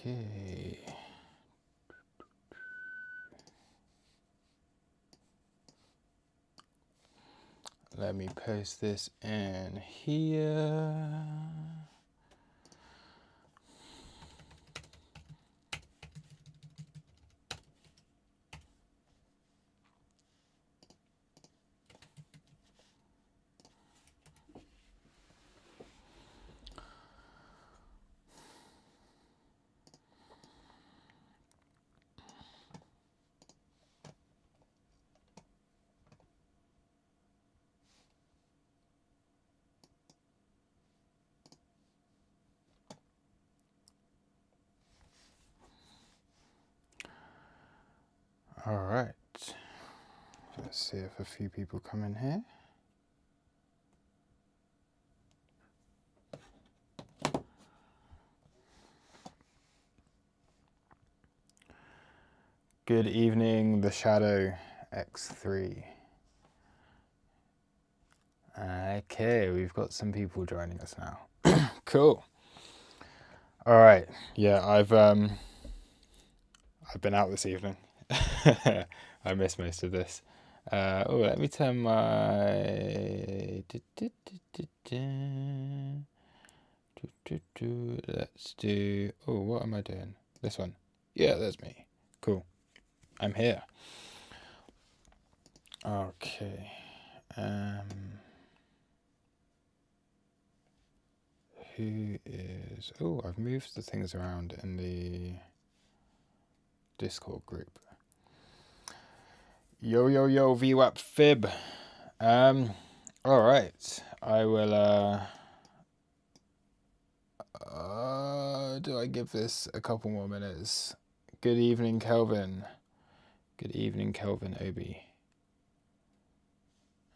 Okay. Let me post this in here. All right. Let's see if a few people come in here. Good evening, the Shadow X3. Okay, we've got some people joining us now. Cool. All right. Yeah, I've been out this evening. I missed most of this. Oh, let me turn my. Let's do. Oh, what am I doing? This one. Yeah, that's me. Cool. I'm here. Okay. Who is... Oh, I've moved the things around in the Discord group. Yo, yo, yo, VWAP Fib. All right. I will... do I give this a couple more minutes? Good evening, Kelvin. Good evening, Kelvin Obi.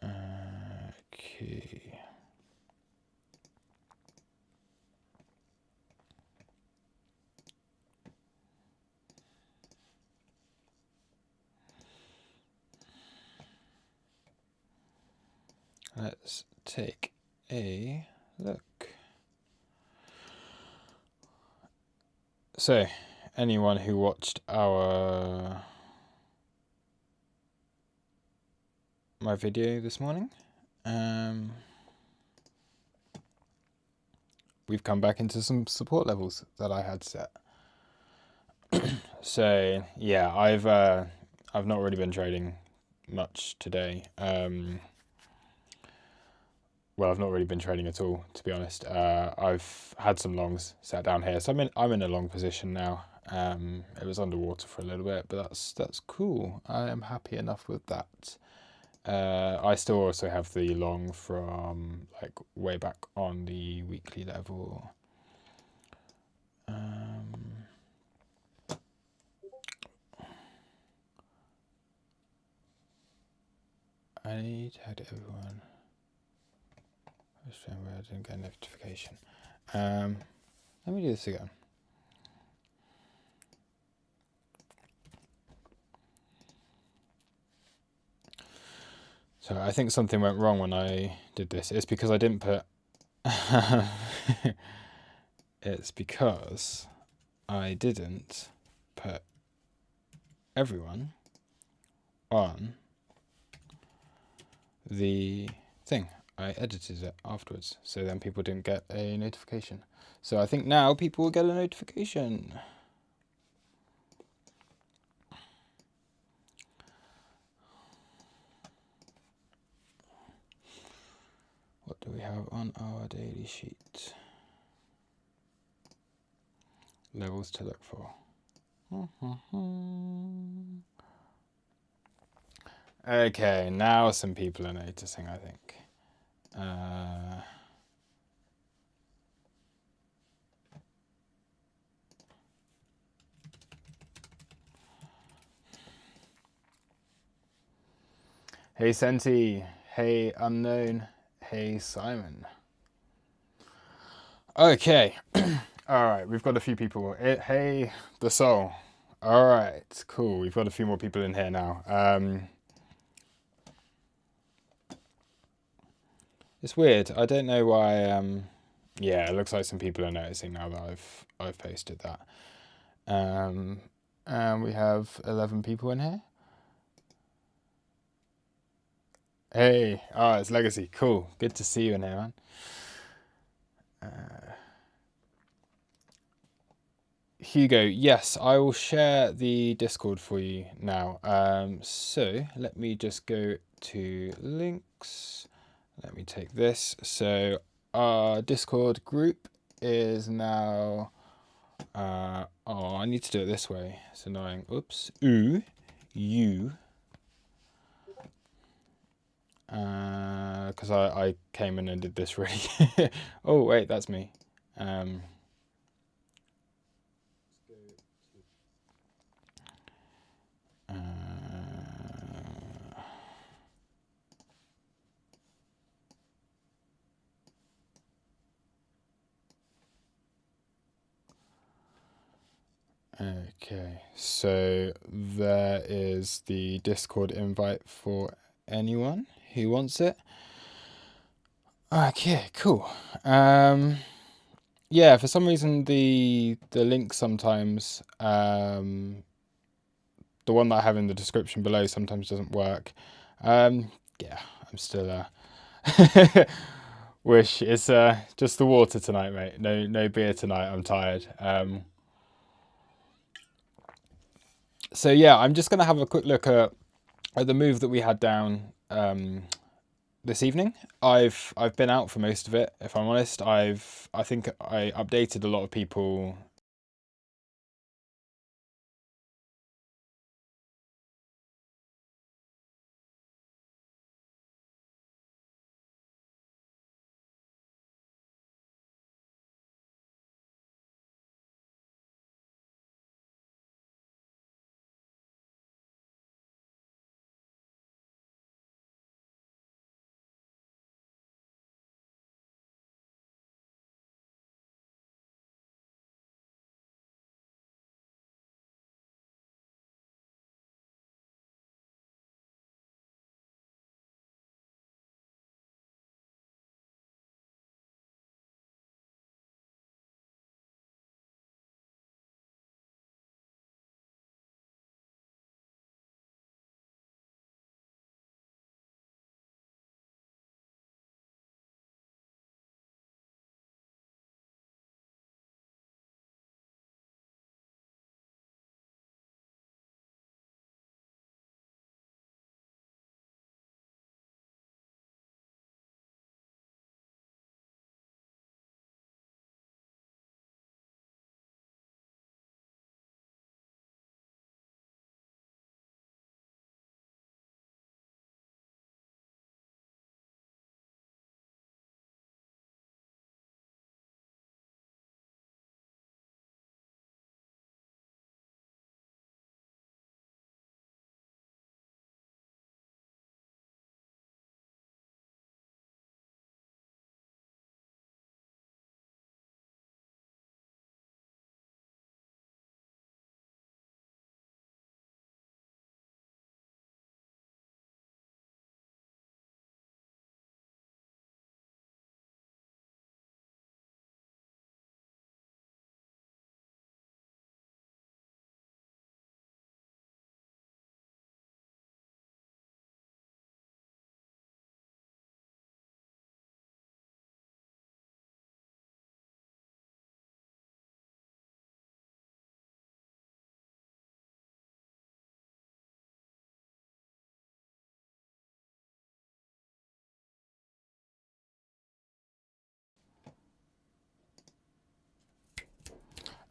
Okay. Let's take a look. So, anyone who watched my video this morning, we've come back into some support levels that I had set. So yeah, I've not really been trading much today. Well, I've not really been trading at all, to be honest. I've had some longs sat down here, so I'm in a long position now. It was underwater for a little bit, but that's cool. I am happy enough with that. I still also have the long from like way back on the weekly level. I need to add everyone. I didn't get a notification. Let me do this again. So I think something went wrong when I did this. It's because I didn't put... It's because I didn't put everyone on the thing. I edited it afterwards, so then people didn't get a notification. So I think now people will get a notification. What do we have on our daily sheet? Levels to look for. Okay, now some people are noticing, I think. Hey Senti, hey Unknown, hey Simon. Okay, alright, we've got a few people. Hey, The Soul. Alright, cool, we've got a few more people in here now. It's weird, I don't know why, yeah, it looks like some people are noticing now that I've posted that. And we have 11 people in here. Hey, oh, it's Legacy. Cool. Good to see you in here, man. Hugo, yes, I will share the Discord for you now. So let me just go to links. Let me take this. So our Discord group is now, oh, I need to do it this way. It's annoying. Oops. You. Because I came in and did this really. Oh, wait, that's me. Okay, so there is the Discord invite for anyone who wants it. Okay, cool. Yeah, for some reason the link sometimes, the one that I have in the description below sometimes doesn't work. Yeah, I'm still wish it's just the water tonight, mate. No beer tonight. I'm tired. So yeah, I'm just gonna have a quick look at the move that we had down this evening. I've been out for most of it, if I'm honest. I think I updated a lot of people.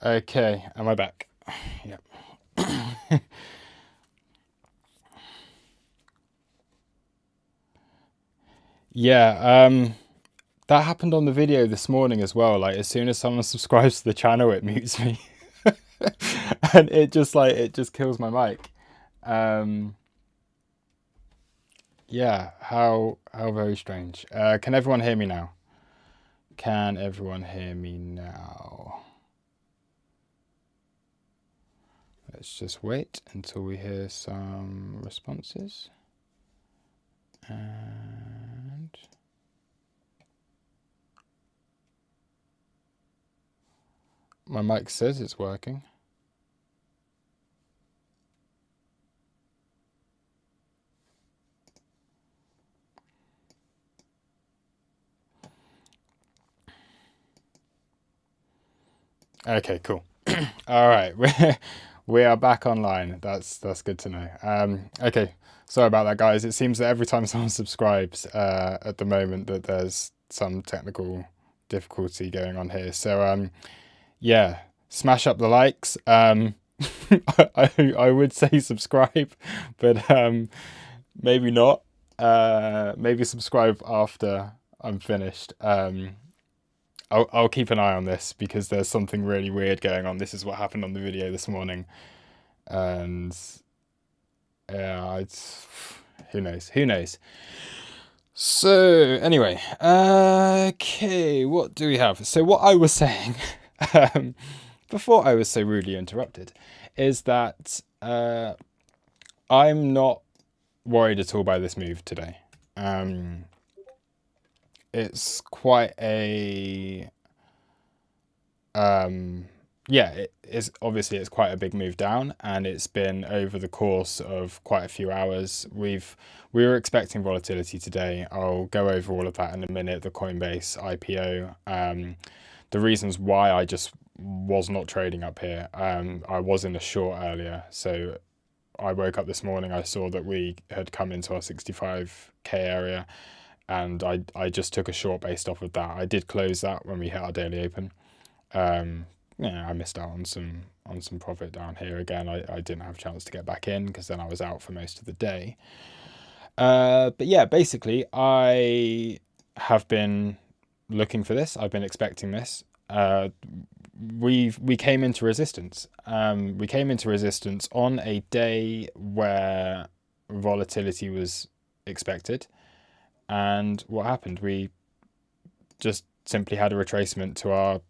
Okay, am I back? Yep. Yeah, that happened on the video this morning as well. Like as soon as someone subscribes to the channel, it mutes me. And it just kills my mic. Yeah, how very strange. Can everyone hear me now? Can everyone hear me now? Let's just wait until we hear some responses. And my mic says it's working. Okay, cool. All right, we are back online. That's good to know. Okay, sorry about that, guys. It seems that every time someone subscribes, at the moment, that there's some technical difficulty going on here. So yeah, smash up the likes. I would say subscribe, but maybe not. Maybe subscribe after I'm finished. I'll keep an eye on this because there's something really weird going on. This is what happened on the video this morning, and yeah, it's who knows? Who knows? So anyway, okay, what do we have? So what I was saying, before I was so rudely interrupted, is that I'm not worried at all by this move today. It's quite a yeah, it's obviously it's quite a big move down, and it's been over the course of quite a few hours. We were expecting volatility today. I'll go over all of that in a minute. The Coinbase IPO, the reasons why I just was not trading up here. I was in a short earlier, so I woke up this morning, I saw that we had come into our 65k area, and I just took a short based off of that. I did close that when we hit our daily open. Yeah, I missed out on some profit down here again. I didn't have a chance to get back in because then I was out for most of the day. But yeah, basically I have been looking for this. I've been expecting this. We came into resistance. We came into resistance on a day where volatility was expected, and what happened? We just simply had a retracement to our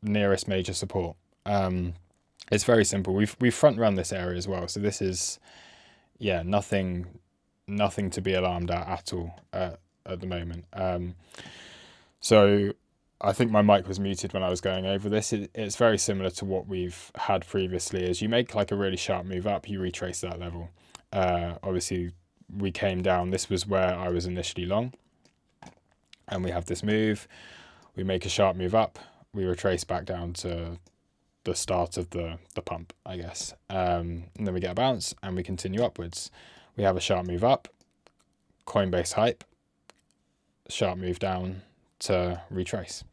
nearest major support. It's very simple. We've front run this area as well, so this is nothing to be alarmed at all at the moment. So I think my mic was muted when I was going over this. It's very similar to what we've had previously. As you make like a really sharp move up, you retrace that level. Obviously we came down. This was where I was initially long, and we have this move. We make a sharp move up. We retrace back down to the start of the pump, I guess. And then we get a bounce and we continue upwards. We have a sharp move up, Coinbase hype, sharp move down to retrace.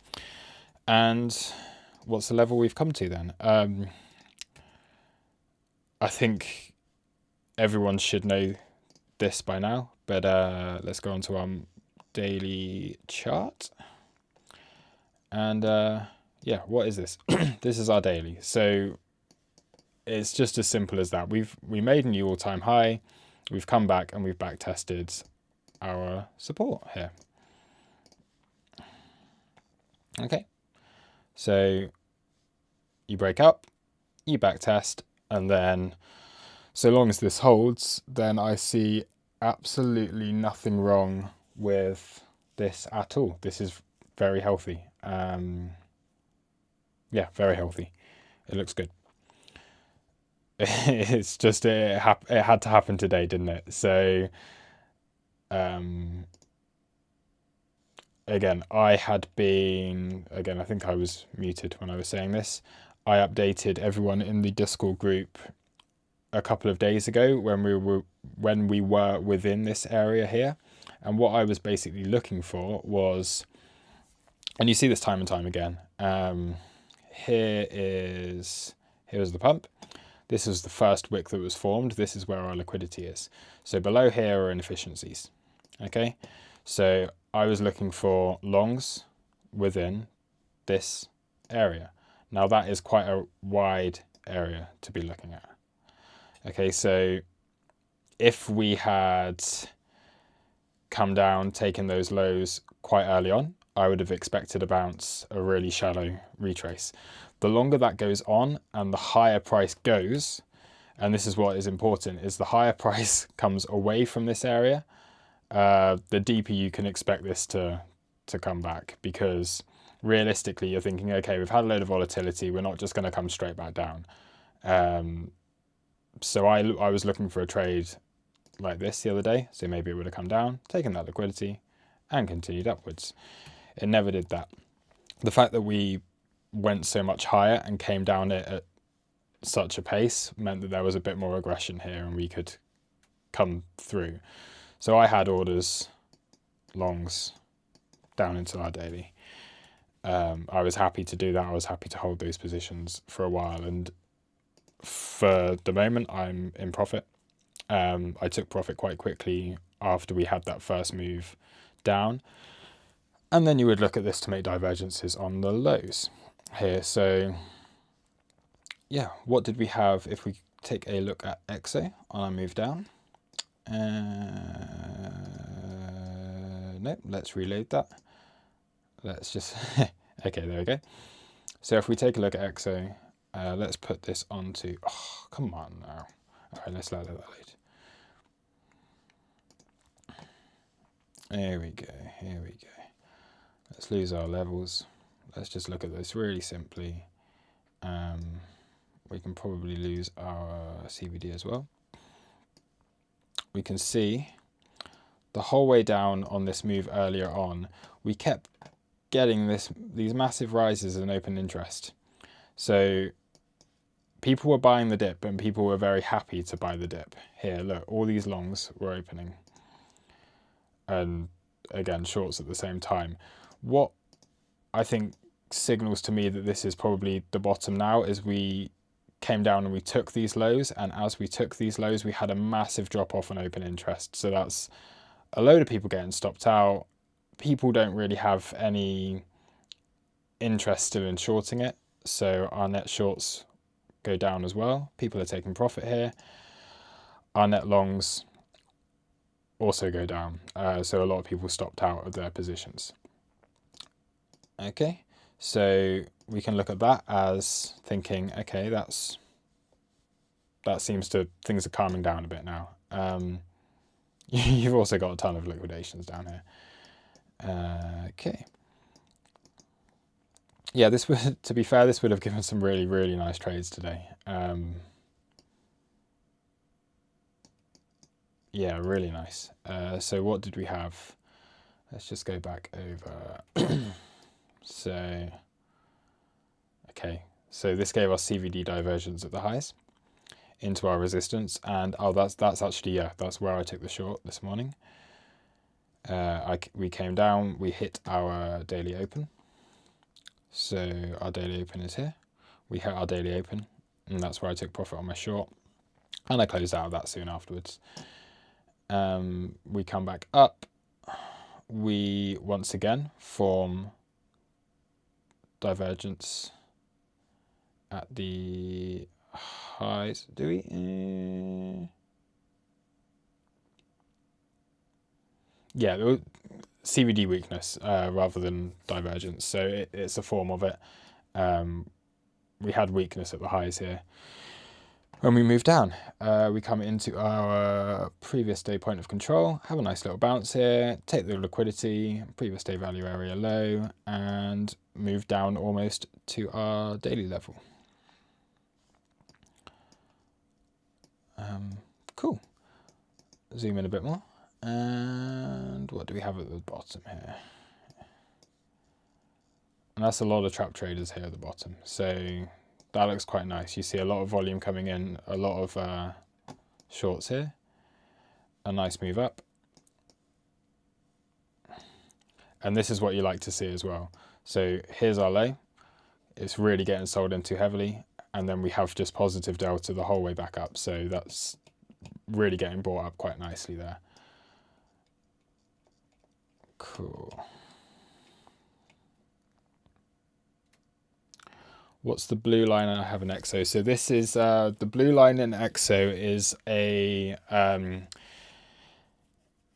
And what's the level we've come to then? I think everyone should know this by now, but let's go on to our daily chart. And yeah, what is this? This is our daily. So it's just as simple as that. We made a new all-time high. We've come back and we've back tested our support here. Okay. So you break up, you back test, and then so long as this holds, then I see absolutely nothing wrong with this at all. This is very healthy. Yeah, very healthy. It looks good. It's just it had to happen today, didn't it? So again, I think I was muted when I was saying this. I updated everyone in the Discord group a couple of days ago when we were within this area here, and what I was basically looking for was, and you see this time and time again. Here's the pump. This is the first wick that was formed. This is where our liquidity is. So below here are inefficiencies. Okay, so I was looking for longs within this area. Now that is quite a wide area to be looking at. Okay, so if we had come down, taken those lows quite early on, I would have expected a bounce, a really shallow retrace. The longer that goes on and the higher price goes, and this is what is important, is the higher price comes away from this area, the deeper you can expect this to come back, because realistically you're thinking, okay, we've had a load of volatility, we're not just going to come straight back down. So I was looking for a trade like this the other day, so maybe it would have come down, taken that liquidity, and continued upwards. It never did that. The fact that we went so much higher and came down it at such a pace meant that there was a bit more aggression here and we could come through. So I had orders longs down into our daily. I was happy to do that. I was happy to hold those positions for a while, and for the moment I'm in profit. I took profit quite quickly after we had that first move down, and then you would look at this to make divergences on the lows here. So yeah, what did we have if we take a look at XO on our move down? No, let's reload that. Let's just, okay, there we go. So if we take a look at XO, let's put this onto, oh, come on now. All right, let's let that load. There we go, here we go. Let's lose our levels. Let's just look at this really simply. We can probably lose our CVD as well. We can see the whole way down on this move earlier on, we kept getting these massive rises in open interest. So people were buying the dip and people were very happy to buy the dip. Here, look, all these longs were opening. And again, shorts at the same time. What I think signals to me that this is probably the bottom now is we came down and we took these lows, and as we took these lows we had a massive drop off on open interest. So that's a load of people getting stopped out. People don't really have any interest still in shorting it, so our net shorts go down as well. People are taking profit here. Our net longs also go down, so a lot of people stopped out of their positions. Okay, so we can look at that as thinking, okay, that seems to, things are calming down a bit now. You've also got a ton of liquidations down here. Okay. Yeah, this would, to be fair, this would have given some really, really nice trades today. Yeah, really nice. So what did we have? Let's just go back over. So, okay, so this gave us CVD divergence at the highs into our resistance, and oh, that's actually, yeah, that's where I took the short this morning. We came down, we hit our daily open. So our daily open is here. We hit our daily open, and that's where I took profit on my short, and I closed out of that soon afterwards. We come back up. We once again form divergence at the highs. Do we? Yeah, CVD weakness rather than divergence, so it's a form of it. We had weakness at the highs here. When we move down, we come into our previous day point of control, have a nice little bounce here, take the liquidity, previous day value area low, and move down almost to our daily level. Cool. Zoom in a bit more. And what do we have at the bottom here? And that's a lot of trap traders here at the bottom. So that looks quite nice. You see a lot of volume coming in, a lot of shorts here. A nice move up. And this is what you like to see as well. So here's our low. It's really getting sold into heavily. And then we have just positive delta the whole way back up. So that's really getting bought up quite nicely there. Cool. What's the blue line? I have an XO. So this is the blue line in XO is a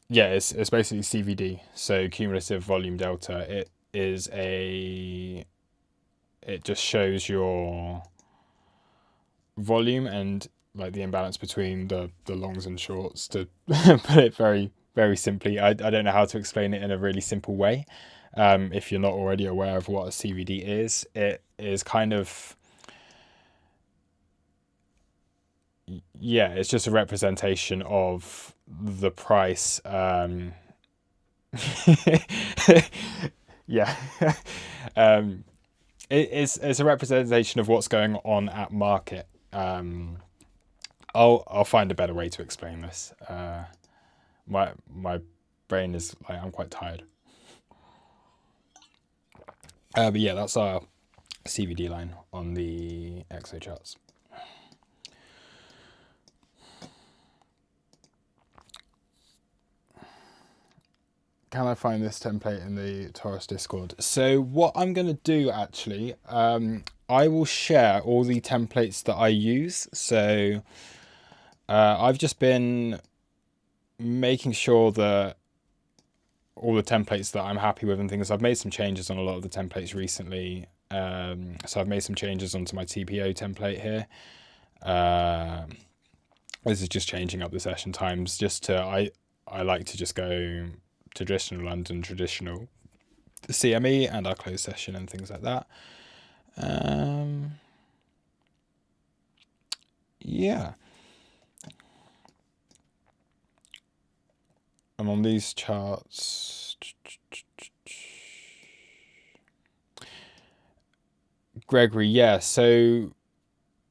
yeah, it's basically CVD. So cumulative volume delta. It is it just shows your volume and like the imbalance between the longs and shorts, to put it very, very simply. I don't know how to explain it in a really simple way. If you're not already aware of what a CVD is, it is kind of, yeah, it's just a representation of the price. Yeah. it's a representation of what's going on at market. I'll find a better way to explain this. My brain is like, I'm quite tired. But yeah, that's our CVD line on the XO charts. Can I find this template in the Toros Discord? So what I'm going to do actually, I will share all the templates that I use. So I've just been making sure that all the templates that I'm happy with and things, I've made some changes on a lot of the templates recently. So I've made some changes onto my TPO template here. This is just changing up the session times just to, I like to just go traditional London, traditional CME and our closed session and things like that. Yeah. I'm on these charts. Gregory, yeah. So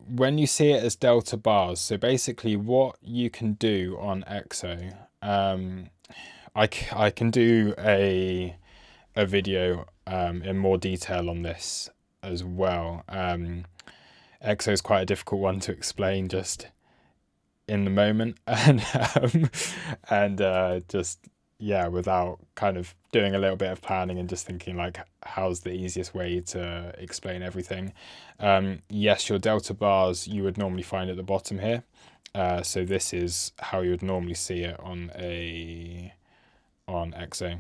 when you see it as delta bars, so basically what you can do on XO, I can do a video in more detail on this as well. XO is quite a difficult one to explain just in the moment, and just yeah, without kind of doing a little bit of planning and just thinking like, how's the easiest way to explain everything. Yes, your delta bars you would normally find at the bottom here. So this is how you would normally see it on XO.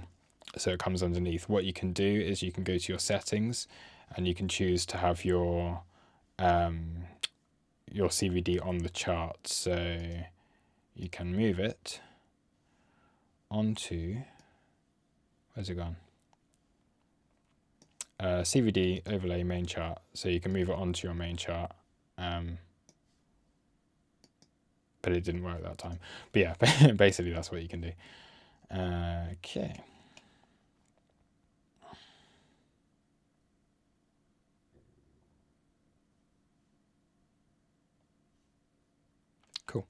So it comes underneath. What you can do is you can go to your settings and you can choose to have your CVD on the chart. So you can move it onto, where's it gone? CVD overlay main chart. So you can move it onto your main chart. But it didn't work that time. But yeah, basically that's what you can do. Okay. Cool.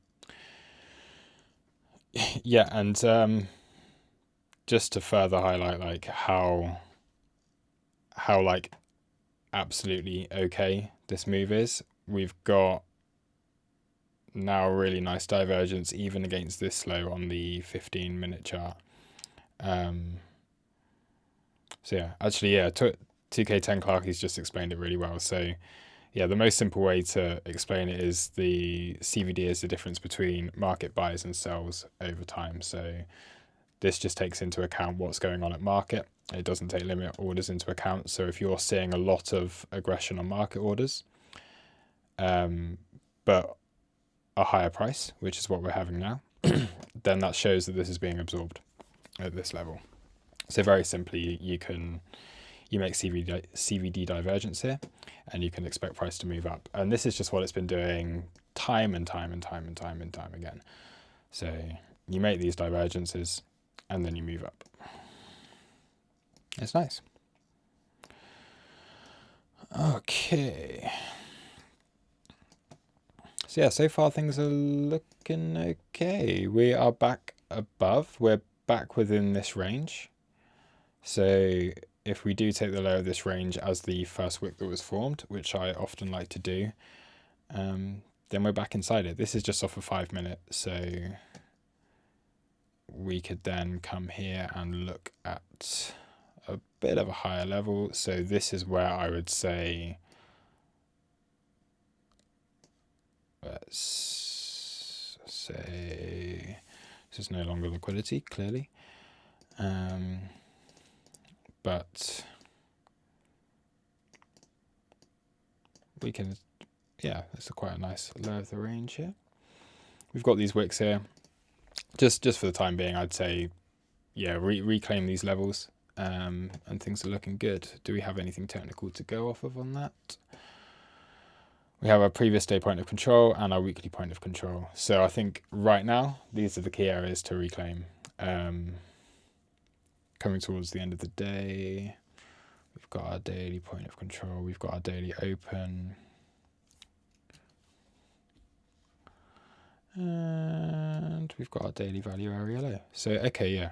Yeah, and just to further highlight like how like absolutely okay this move is, we've got now a really nice divergence even against this low on the 15-minute chart. So yeah, actually, yeah, 2K10 Clarky's just explained it really well. So yeah, the most simple way to explain it is the CVD is the difference between market buys and sells over time. So this just takes into account what's going on at market. It doesn't take limit orders into account. So if you're seeing a lot of aggression on market orders, but a higher price, which is what we're having now, then that shows that this is being absorbed at this level. So very simply, you make CVD divergence here, and you can expect price to move up. And this is just what it's been doing time and time again. So you make these divergences, and then you move up. It's nice. Okay. So yeah, so far things are looking okay. We are back above. We're back within this range. So if we do take the low of this range as the first wick that was formed, which I often like to do, then we're back inside it. This is just off a 5 minute, so we could then come here and look at a bit of a higher level. So this is where I would say, let's say this is no longer liquidity, clearly. But we can, yeah, it's quite a nice low of the range here. We've got these wicks here. Just for the time being, I'd say, yeah, reclaim these levels, and things are looking good. Do we have anything technical to go off of on that? We have our previous day point of control and our weekly point of control. So I think right now, these are the key areas to reclaim. Coming towards the end of the day, We've got our daily point of control. We've got our daily open. And we've got our daily value area low. So, okay, yeah.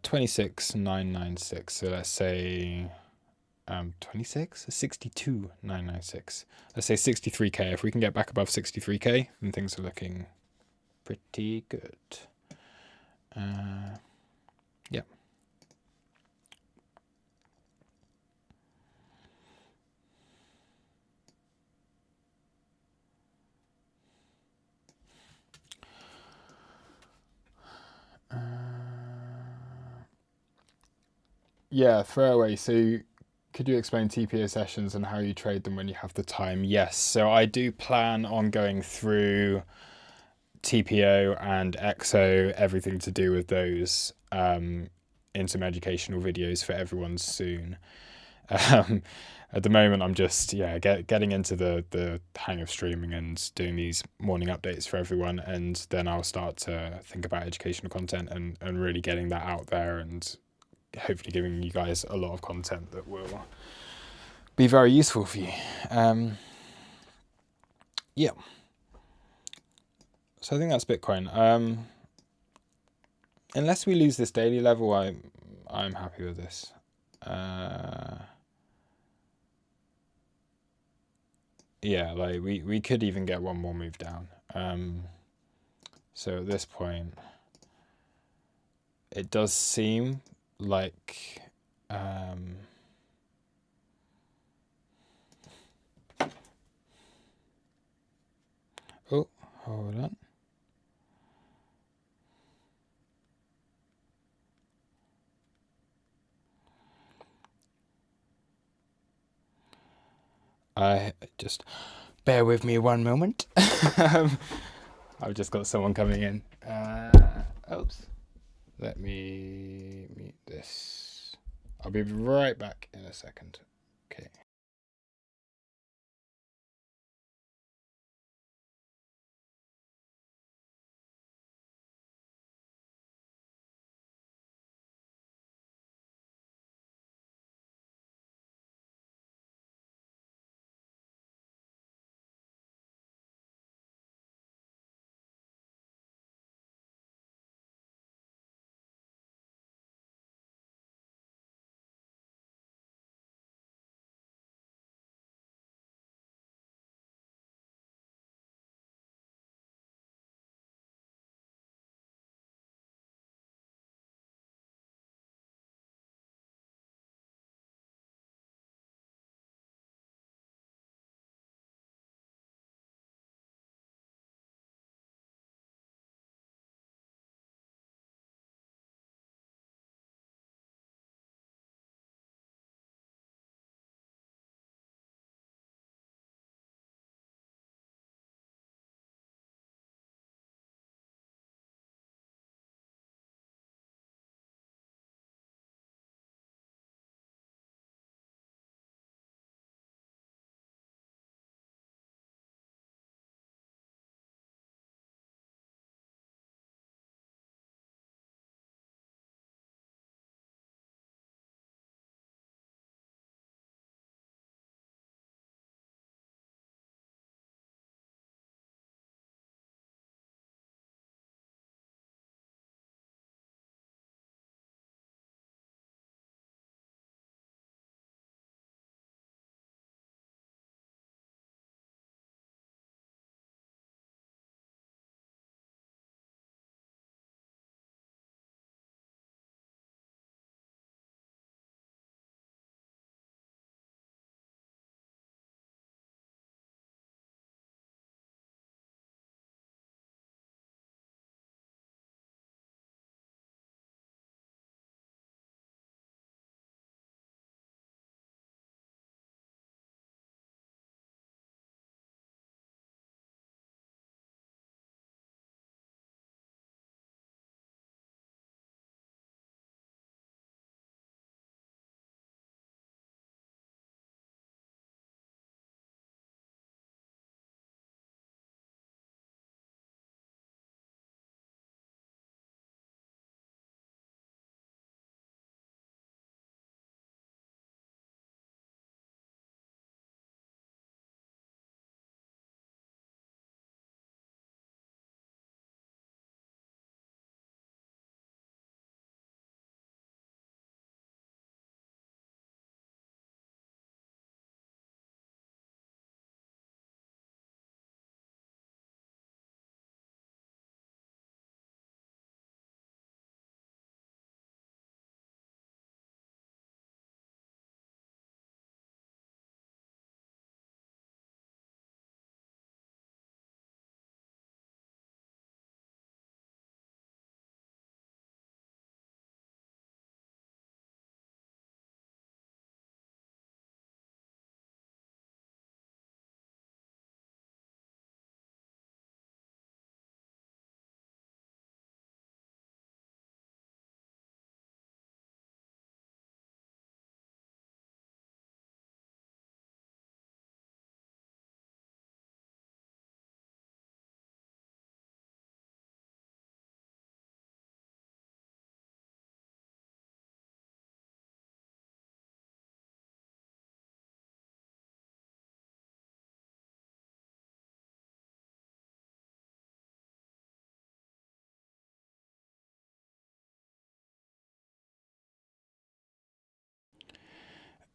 26,996. So let's say 26, 62,996. Let's say 63k. If we can get back above 63k, then things are looking pretty good. Yeah. Yeah, throwaway. So could you explain TPO sessions and how you trade them when you have the time? Yes. So I do plan on going through TPO and EXO, everything to do with those, in some educational videos for everyone soon. At the moment, I'm just getting into the hang of streaming and doing these morning updates for everyone, and then I'll start to think about educational content and really getting that out there, and hopefully giving you guys a lot of content that will be very useful for you. Yeah. So I think that's Bitcoin. Unless we lose this daily level, I'm happy with this. Yeah, like we could even get one more move down. So at this point, it does seem like oh, hold on. Just bear with me one moment. I've just got someone coming in. Oops. Let me mute this. I'll be right back in a second. Okay.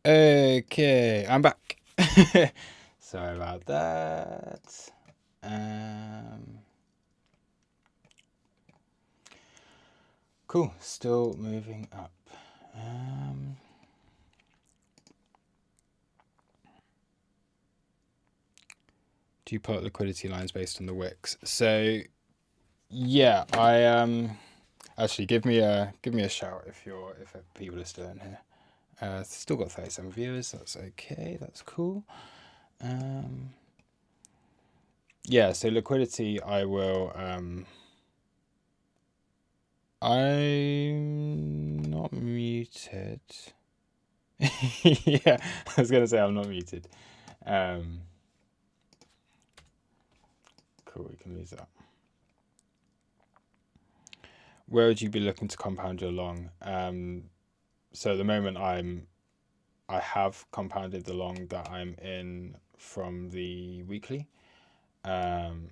Okay, I'm back. Sorry about that. Cool, still moving up. Do you put liquidity lines based on the wicks? So yeah, I actually give me a shout if people are still in here. Still got 37 viewers. That's okay. That's cool. Yeah. So liquidity, I will. I'm not muted. Yeah, I was gonna say I'm not muted. Cool. We can lose that. Where would you be looking to compound your long? So at the moment I have compounded the long that I'm in from the weekly, and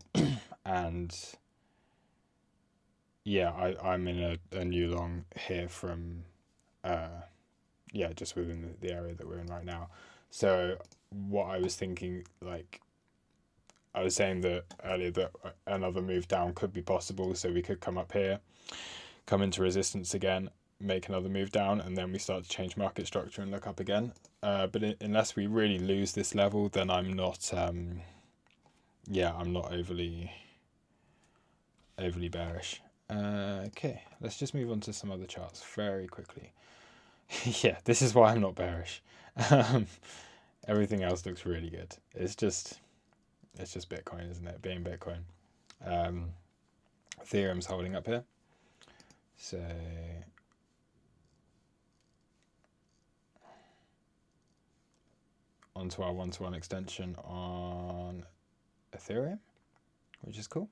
yeah, I'm in a new long here from yeah, just within the area that we're in right now. So what I was thinking, like I was saying that earlier, that another move down could be possible, so we could come up here, come into resistance again, make another move down, and then we start to change market structure and look up again. But unless we really lose this level, then I'm not yeah, I'm not overly bearish. Okay, let's just move on to some other charts very quickly. Yeah, this is why I'm not bearish. Everything else looks really good. It's just Bitcoin, isn't it? Being Bitcoin. Ethereum's holding up here. So onto our one-to-one extension on Ethereum, which is cool.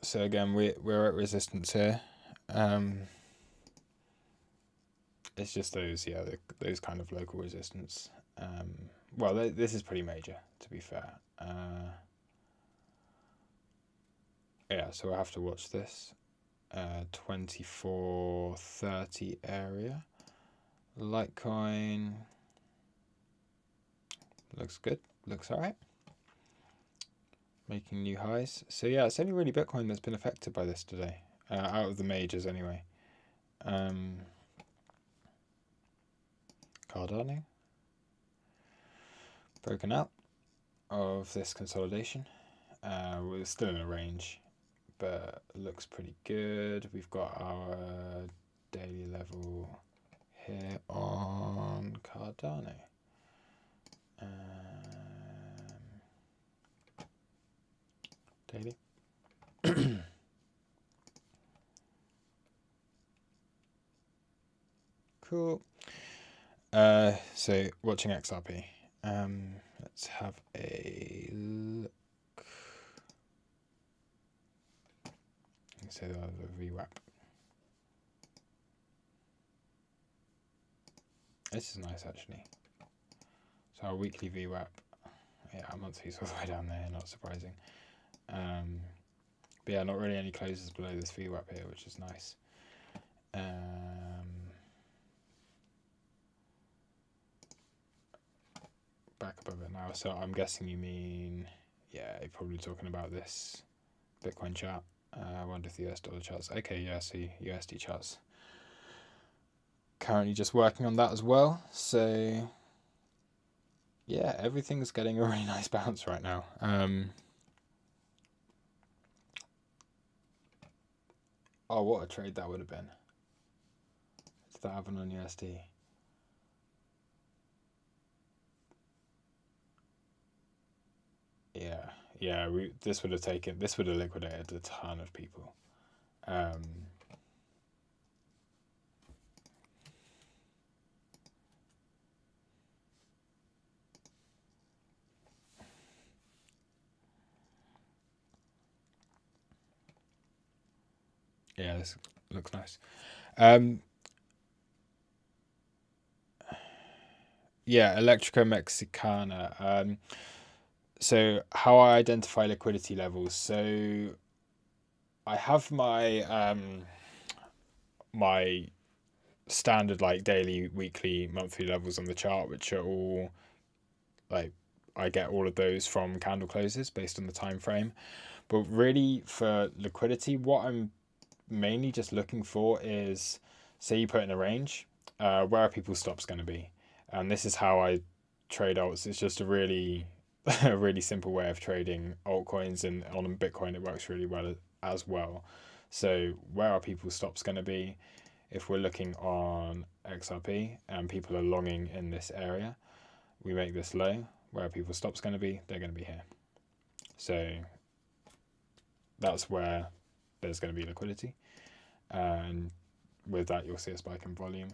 So again, we're at resistance here. It's just those, yeah, those kind of local resistance. Well, this is pretty major, to be fair. Yeah, so we'll have to watch this. 2430 area. Litecoin looks good. Looks all right. Making new highs. So yeah, it's only really Bitcoin that's been affected by this today, out of the majors anyway. Cardano broken out of this consolidation. We're still in a range, but looks pretty good. We've got our daily level here on Cardano. Daily. Cool. So watching XRP. Let's have a look. So the VWAP. This is nice actually. So our weekly VWAP. Yeah, our monthly's all the way down there, not surprising. But yeah, not really any closes below this VWAP here, which is nice. Back above it now, so I'm guessing you mean, yeah, you're probably talking about this Bitcoin chart. I wonder if the US dollar charts. Okay, yeah, see USD charts. Currently just working on that as well. So yeah, everything's getting a really nice bounce right now. Oh, what a trade that would have been. Did that happen on USD? Yeah, this would have liquidated a ton of people. Yeah, this looks nice. Yeah, Electrica Mexicana. So how I identify liquidity levels. So I have my standard like daily, weekly, monthly levels on the chart, which are all like I get all of those from candle closes based on the time frame. But really, for liquidity, what I'm mainly just looking for is, say you put in a range, where are people's stops going to be? And this is how I trade alts. It's just a really a really simple way of trading altcoins, and on Bitcoin it works really well as well. So where are people's stops going to be? If we're looking on XRP and people are longing in this area, we make this low. Where are people's stops going to be? They're going to be here. So that's where there's going to be liquidity. And with that, you'll see a spike in volume.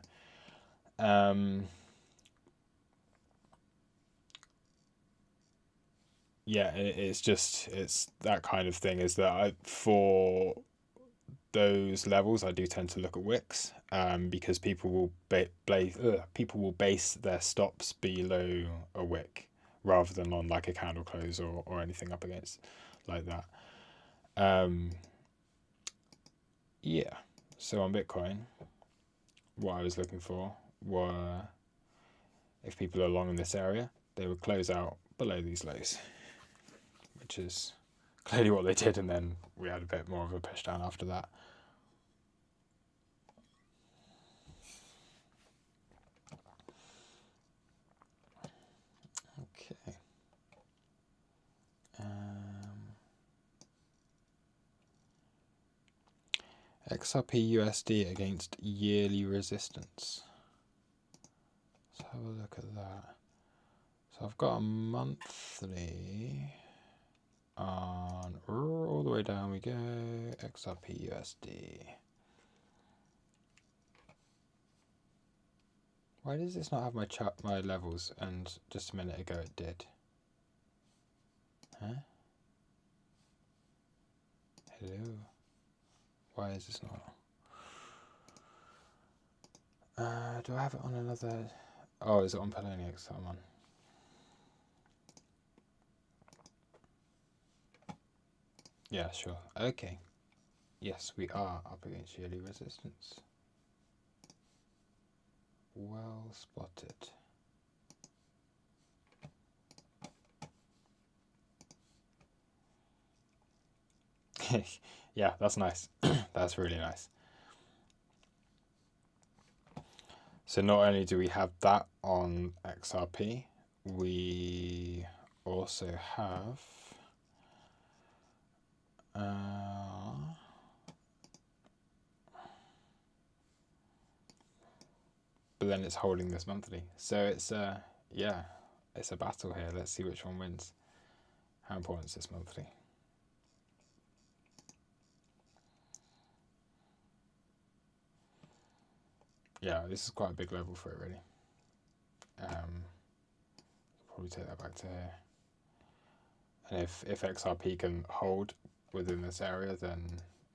Yeah, it's that kind of thing, is that for those levels, I do tend to look at wicks, because people will base their stops below a wick rather than on like a candle close or anything up against like that. Yeah, so on Bitcoin, what I was looking for were, if people are long in this area, they would close out below these lows, which is clearly what they did, and then we had a bit more of a push down after that. Okay. XRP USD against yearly resistance. Let's have a look at that. So I've got a monthly on all the way down we go. XRP USD. Why does this not have my levels? And just a minute ago it did. Huh? Hello. Why is this not? Do I have it on another? Oh, is it on Poloniex that I'm on? Yeah, sure. Okay. Yes, we are up against yearly resistance. Well spotted. Yeah, that's nice. That's really nice. So not only do we have that on XRP, we also have but then it's holding this monthly. So it's yeah, it's a battle here. Let's see which one wins. How important is this monthly? Yeah, this is quite a big level for it, really. Probably take that back to here. And if XRP can hold within this area, then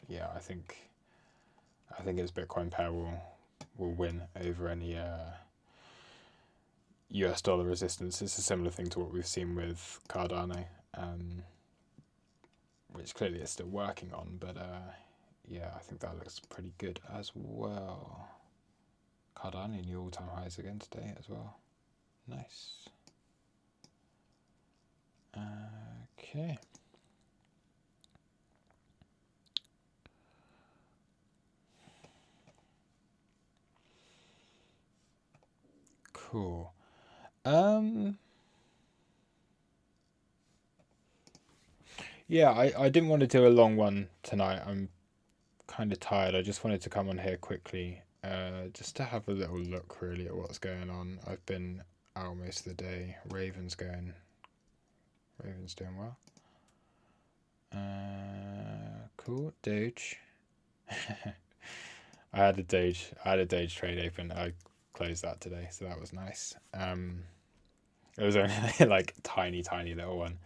yeah, I think its Bitcoin pair will win over any US dollar resistance. It's a similar thing to what we've seen with Cardano, which clearly it's still working on, but yeah, I think that looks pretty good as well. Cardano new all-time highs again today as well. Nice. Okay. Cool. Yeah, I didn't want to do a long one tonight. I'm kind of tired. I just wanted to come on here quickly, just to have a little look really at what's going on. I've been out most of the day. Raven's doing well. Cool. Doge. I had a Doge trade open. I closed that today, so that was nice. It was only like tiny little one.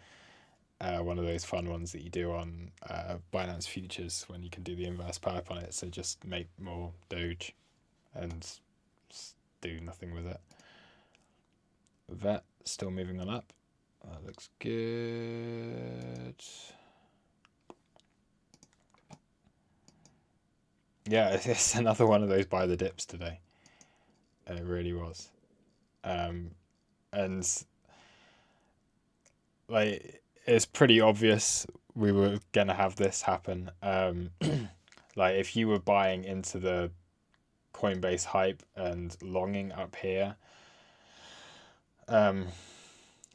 One of those fun ones that you do on Binance Futures when you can do the inverse pipe on it. So just make more Doge and do nothing with it. Vet still moving on up. That looks good. Yeah, it's another one of those buy the dips today. It really was. And like, it's pretty obvious we were gonna have this happen. Like, if you were buying into the Coinbase hype and longing up here,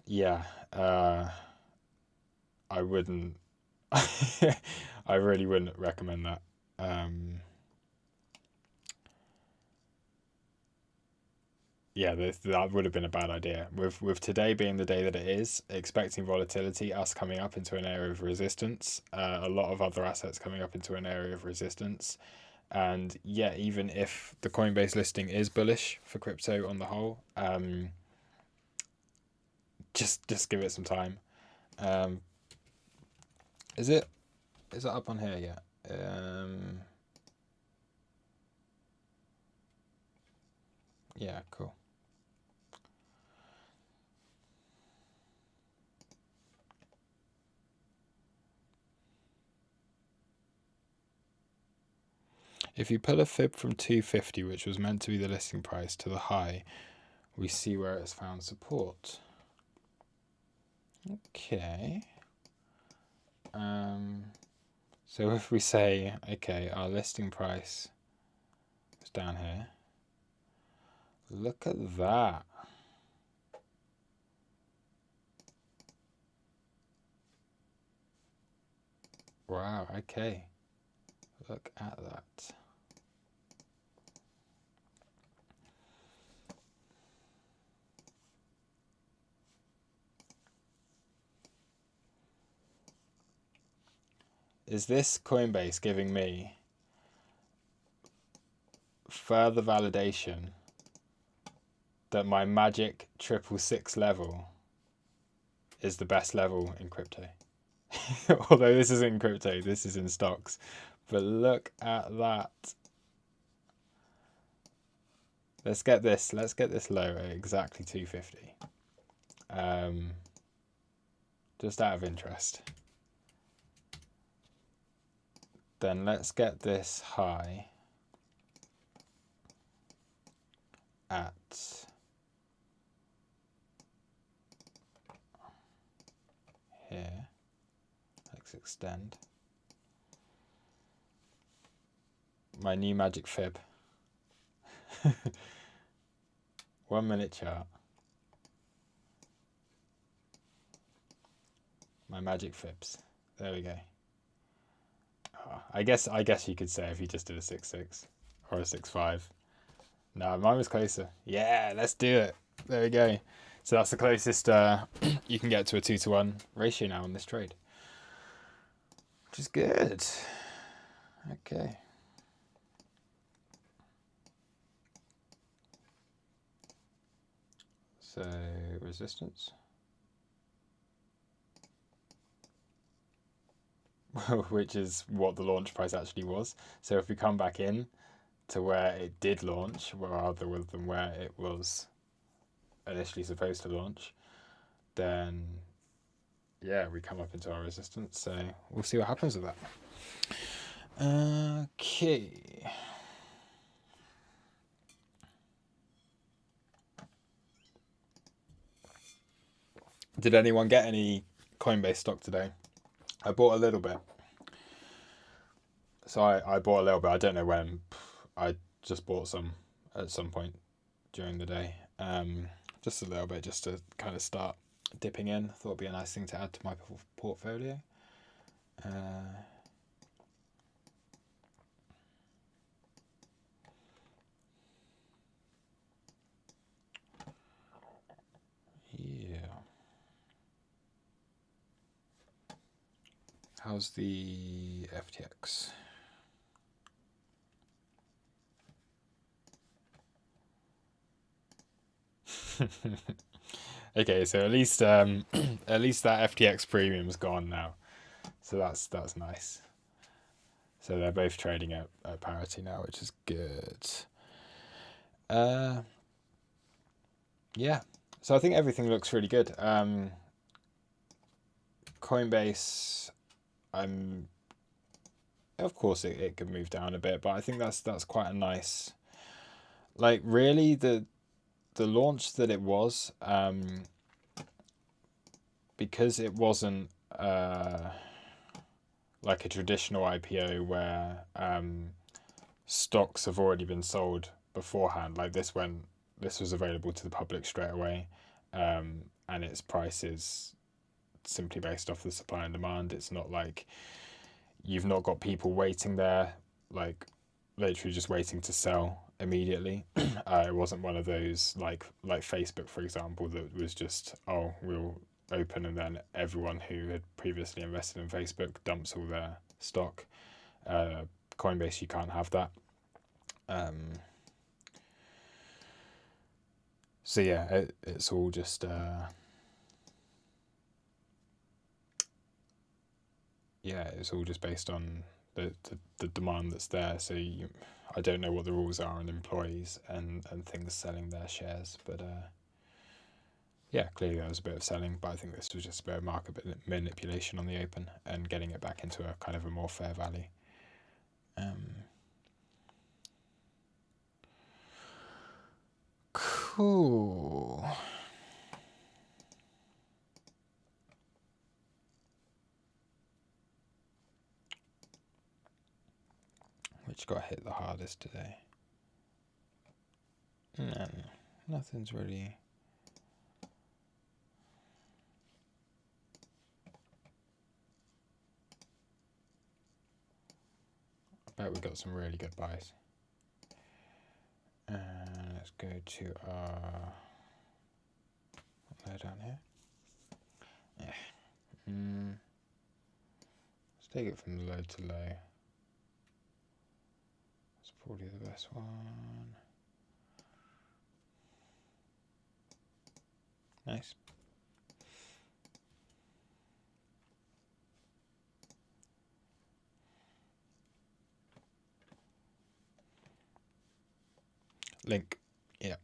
yeah, I wouldn't. I really wouldn't recommend that. Yeah, that would have been a bad idea. With today being the day that it is, expecting volatility, us coming up into an area of resistance, a lot of other assets coming up into an area of resistance, and yeah, even if the Coinbase listing is bullish for crypto on the whole, just give it some time. Um, is it up on here yet? Yeah, cool. If you pull a fib from 250, which was meant to be the listing price, to the high, we see where it's found support. Okay. So if we say, okay, our listing price is down here. Look at that. Wow, okay. Look at that. Is this Coinbase giving me further validation that my magic 666 level is the best level in crypto? Although this isn't in crypto, this is in stocks. But look at that. Let's get this low at exactly 250. Just out of interest. Then let's get this high at here. Let's extend my new magic fib. 1 minute chart. My magic fibs. There we go. I guess you could say if you just did a 6.6 or a 6.5. No, mine was closer. Yeah, let's do it. There we go. So that's the closest you can get to a 2-to-1 ratio now on this trade, which is good. Okay. So resistance. Which is what the launch price actually was. So if we come back in to where it did launch, rather than where it was initially supposed to launch, then yeah, we come up into our resistance. So we'll see what happens with that. Okay. Did anyone get any Coinbase stock today? I bought a little bit. So I bought a little bit. I don't know when. I just bought some at some point during the day. Just a little bit, just to kind of start dipping in. Thought it'd be a nice thing to add to my portfolio. Yeah. How's the FTX? Okay, so at least that FTX premium's gone now, so that's nice. So they're both trading at parity now, which is good. Yeah, so I think everything looks really good. Coinbase, I'm of course it could move down a bit, but I think that's quite a nice, like, really the launch that it was, because it wasn't like a traditional IPO where stocks have already been sold beforehand. Like this was available to the public straight away, and its price is simply based off the supply and demand. It's not like you've not got people waiting there, like literally just waiting to sell immediately. It wasn't one of those like Facebook, for example, that was just, oh, we'll open and then everyone who had previously invested in Facebook dumps all their stock. Coinbase, you can't have that. So yeah, it's all just it's all just based on the demand that's there. So I don't know what the rules are on employees and things selling their shares, but yeah, clearly there was a bit of selling, but I think this was just a bit of market manipulation on the open and getting it back into a kind of a more fair value. Cool. Which got hit the hardest today? No, nothing's really. I bet we got some really good buys. Let's go to our low down here. Let's take it from low to low. It's probably the best one. Nice. Link, yeah.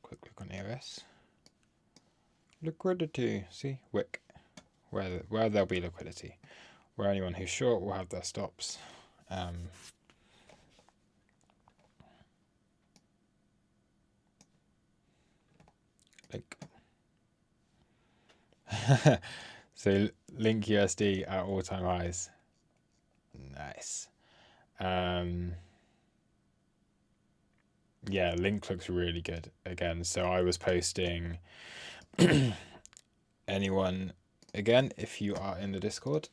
Quick look on EOS. Liquidity, see, wick. Where there'll be liquidity, where anyone who's short will have their stops. Link. So Link USD at all-time highs. Nice. Yeah, Link looks really good again. So I was posting anyone, again, if you are in the Discord,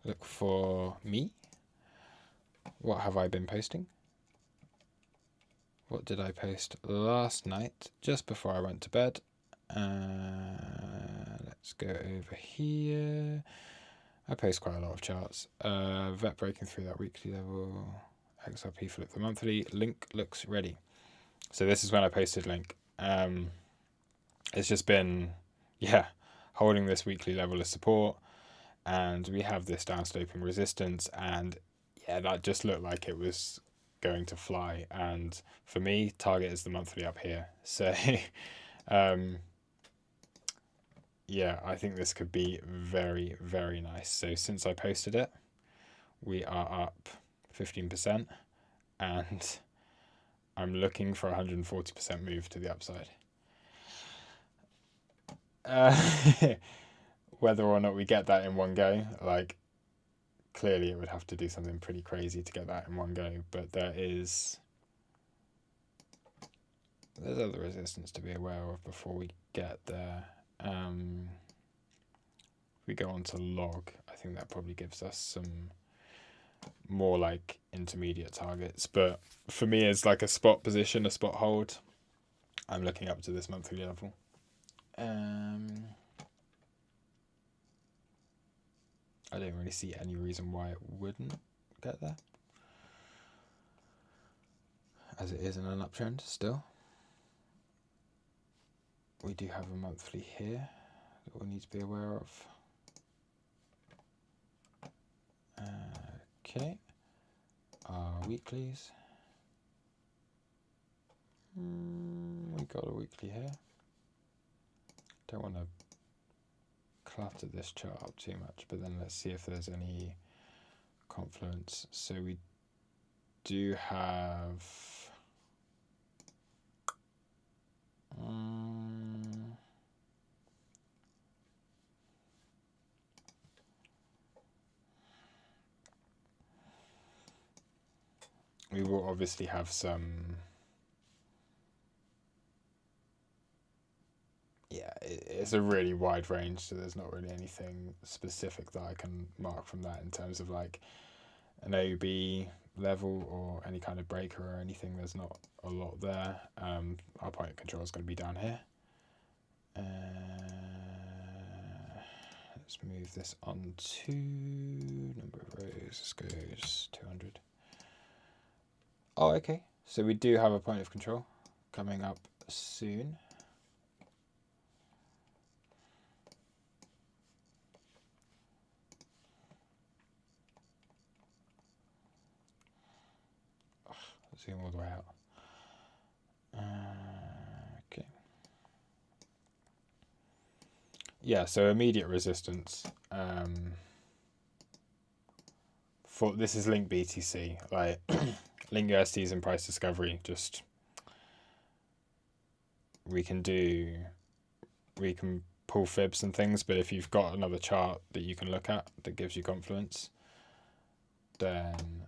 look for me. What have I been posting? What did I post last night, just before I went to bed? Let's go over here. I post quite a lot of charts. VET breaking through that weekly level. XRP flip the monthly. Link looks ready. So this is when I posted Link. It's just been, holding this weekly level of support. And we have this downsloping resistance. And yeah, that just looked like it was going to fly. And for me, target is the monthly up here. So yeah, I think this could be very, very nice. So since I posted it, we are up 15%, and I'm looking for 140% move to the upside. Whether or not we get that in one go, like, clearly it would have to do something pretty crazy to get that in one go, but there's other resistance to be aware of before we get there. If we go on to log, I think that probably gives us some more like intermediate targets, but for me it's like a spot position, a spot hold. I'm looking up to this monthly level. I don't really see any reason why it wouldn't get there, as it is in an uptrend still. We do have a monthly here that we'll need to be aware of. Okay, our weeklies. We got a weekly here. Don't want to clutter this chart up too much, but then let's see if there's any confluence. So we do have we will obviously have some, yeah, it's a really wide range, so there's not really anything specific that I can mark from that in terms of like an OB level or any kind of breaker or anything. There's not a lot there. Our point of control is going to be down here. Let's move this on to number of rows. This goes 200. Oh, okay. So we do have a point of control coming up soon. Zoom all the way out. Okay. Yeah, so immediate resistance. For this is Link BTC, like Link USD's in price discovery. Just we can pull fibs and things, but if you've got another chart that you can look at that gives you confluence, then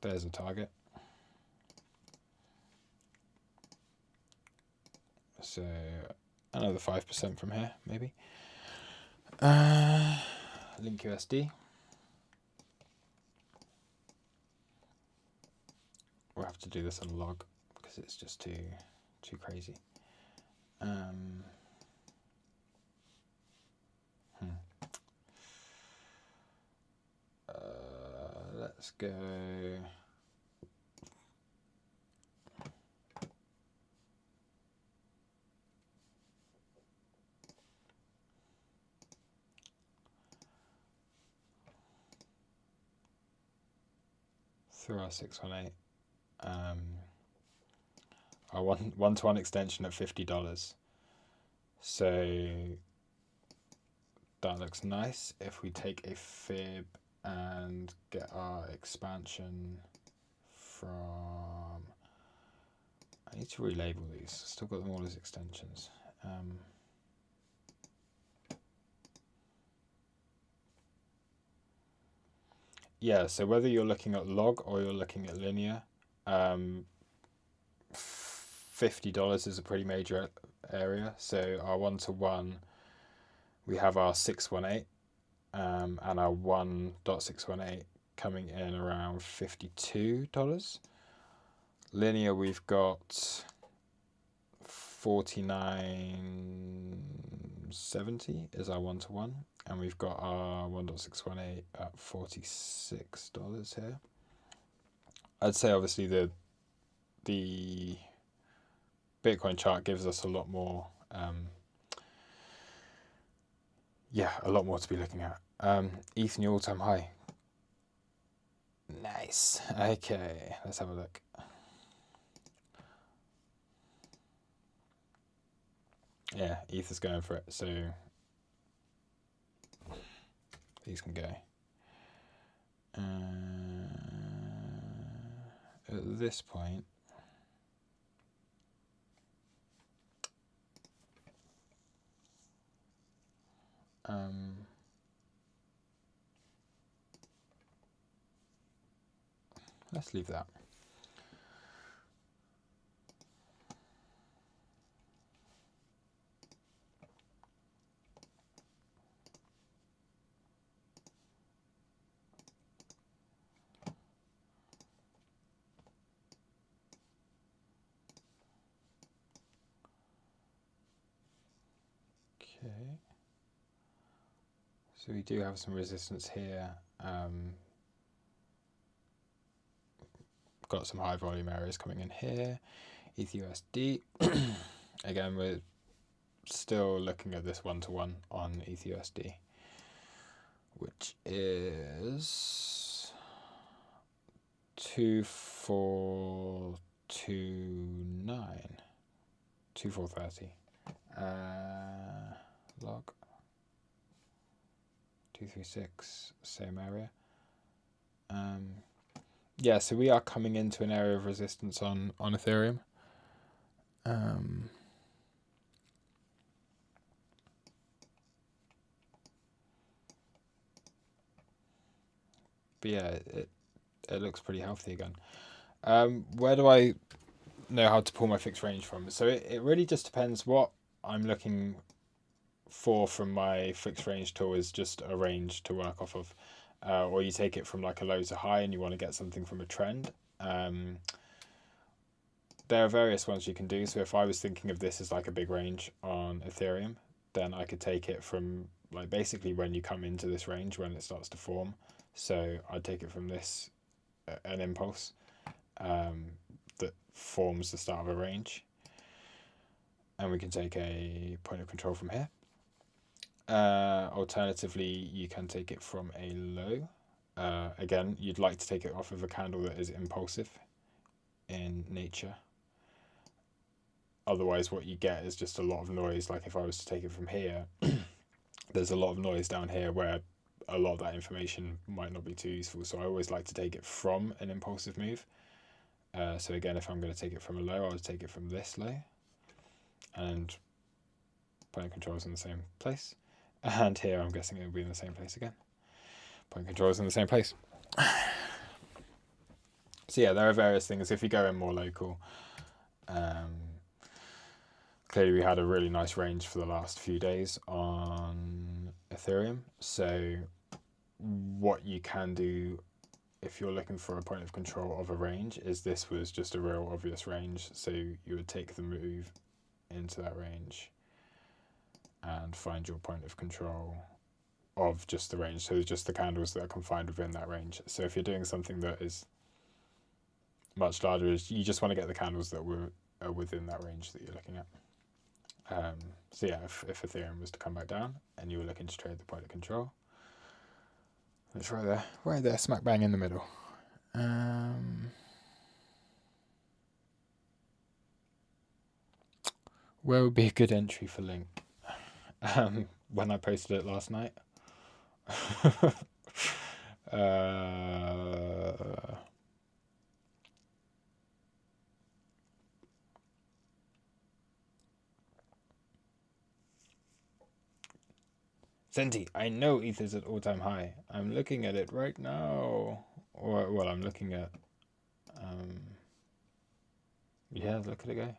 there's a target. So another 5% from here, maybe. Link USD. We'll have to do this on log because it's just too crazy. Let's go. Through our 618. Our one-to-one extension at $50. So that looks nice. If we take a fib and get our expansion from, I need to relabel these. Still got them all as extensions. Yeah, so whether you're looking at log or you're looking at linear, $50 is a pretty major area. So our one-to-one, we have our 618 and our 1.618 coming in around $52. Linear, we've got 49.70 is our one-to-one, and we've got our 1.618 at $46 here. I'd say obviously the Bitcoin chart gives us a lot more, a lot more to be looking at. ETH new all-time high. Nice. Okay, let's have a look. Yeah, ETH is going for it, so these can go. At this point, let's leave that. Okay. So we do have some resistance here. Got some high volume areas coming in here. ETHUSD. Again, we're still looking at this one-to-one on ETHUSD, which is 2429, 2430. Log 236, same area. Yeah, so we are coming into an area of resistance on Ethereum. But yeah, it looks pretty healthy again. Where do I know how to pull my fixed range from? So it really just depends. What I'm looking for from my fixed range tool is just a range to work off of, or you take it from like a low to high and you want to get something from a trend. There are various ones you can do. So if I was thinking of this as like a big range on Ethereum, then I could take it from like basically when you come into this range, when it starts to form. So I'd take it from this, an impulse that forms the start of a range. And we can take a point of control from here. Alternatively, you can take it from a low. Again, you'd like to take it off of a candle that is impulsive in nature. Otherwise, what you get is just a lot of noise. Like if I was to take it from here, there's a lot of noise down here where a lot of that information might not be too useful. So I always like to take it from an impulsive move. So again, if I'm going to take it from a low, I would take it from this low. And point of control is in the same place. And here, I'm guessing it will be in the same place again. Point control is in the same place. So yeah, there are various things. If you go in more local, clearly we had a really nice range for the last few days on Ethereum. So what you can do if you're looking for a point of control of a range is this was just a real obvious range. So you would take the move into that range and find your point of control of just the range. So just the candles that are confined within that range. So if you're doing something that is much larger, you just want to get the candles that are within that range that you're looking at. So yeah, if Ethereum was to come back down and you were looking to trade the point of control, it's right there, smack bang in the middle. Where would be a good entry for Link? When I posted it last night. Senti, I know Ether's at all-time high. I'm looking at it right now. Or, well, I'm looking at... yeah, look at it go.